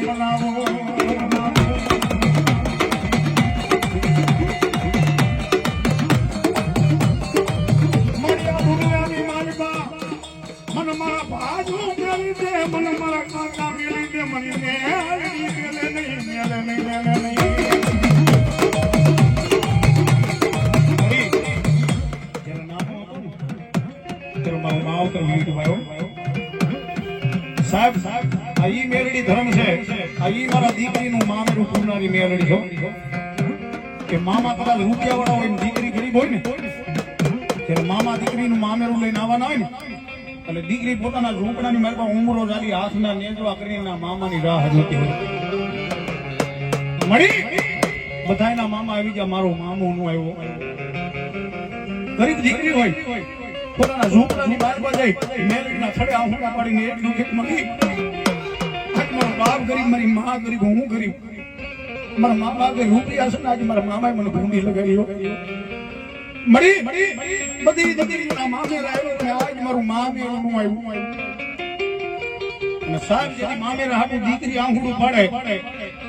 મનાવો મળ્યા દુનિયાની માલિકા મન મારા બાજુ મેળી દે મન મારા કાકા મેળી દે મને મેળી મેલે નહીં મેલે નહીં મેલે નહીં સાહેબ આ ઈ મેલડી ધર્મ છે આ ઈ મારા દીકરીનું મામેરું પૂરનારી મેલડી છો કે મામા કદાચ રૂપિયા વાળા હોય દીકરી ગરીબ હોય ને ત્યારે મામા દીકરીનું મામેરું લઈને આવવાના હોય ને એટલે દીકરી પોતાના ઝૂંપડાની મારી ઉમરો ચાલી હાથના નેજવા કરીને મામાની રાહ જોતી હોય મળી બધાયના મામા આવી ગયા મારો મામો નું આવ્યો ગરીબ દીકરી હોય પોતાના ઝૂંપડાની બહાર જાય મેલડીના થડે આહુડા પાડીને એટલું ખેત મળી મારો બાપ ગરીબ મારી માં ગરીબ હું ગરીબ મારા મા બાપ રૂપિયા છે ને આજે મારા મામાએ મને ભૂંડી લગાડ્યો મળી બધી દીકરીના મામે આવ્યો ને આજ મારું મામેરું આવ્યું અને સાહેબ જેની મામે હાટુ દીકરી આહુડું પાડે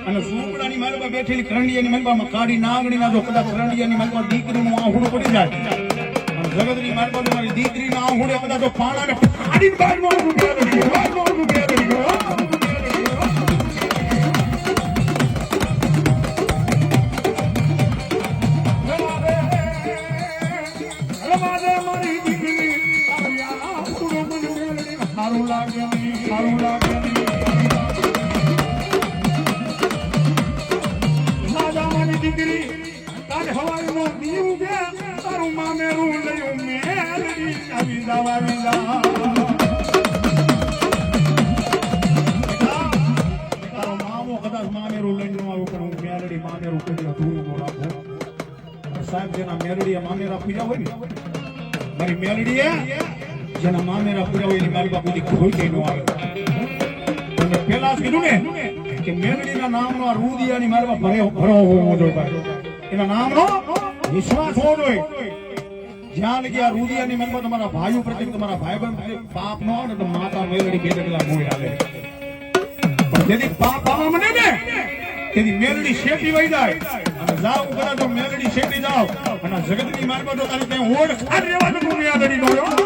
અને ઝૂંપડાની મારી બેઠેલી કરંડિયાની મારી કાઢી નાગણીના જો કદાચ કરંડિયાની મારી દીકરીનું આહુડું પડી જાય જગતની મારી મારી દીકરી ના આંગુડે બધા તો પાણા ને ફાડીને બહાર નો સારું લાગે રાજા મારી દીકરી કાલે હવાઈ નો દીવ ગયા તારું મામેરું લયું મેલડી આવી જવા વિલા તારો મામો કદાચ મામેરું લઈને આવ્યું પણ હું મેલડી મામેરું કરી અધૂરું નો રાખું સાહેબ જેના મેલડી મામેરા પૂજા હોય ને મારી મેલડી જેના મામેરા પૂજા હોય એની મારી બાપુની કોઈ કઈ નો આવે અને પેલા કીધું ને કે મેલડીના નામનો આ રૂદિયાની મારવા ભરો હોવો જોઈએ એના નામનો વિશ્વાસ હોવો જોઈએ જ્યાં લગી આ રૂદિયાની મનમાં તમારા ભાઈઓ પ્રત્યે તમારા ભાઈ પાપ ન હોય ને તો માતા મેલડી બે ડગલા મોય હાલે પણ જેથી પાપ આવવા મને ને તેથી મેલડી શેટી વહી જાય અને જાવ કદાચ મેલડી શેટી જાવ અને જગતની માર્ગમાં તો તારી કઈ ઓળ ખાડ રહેવાનું દુનિયા દડી નો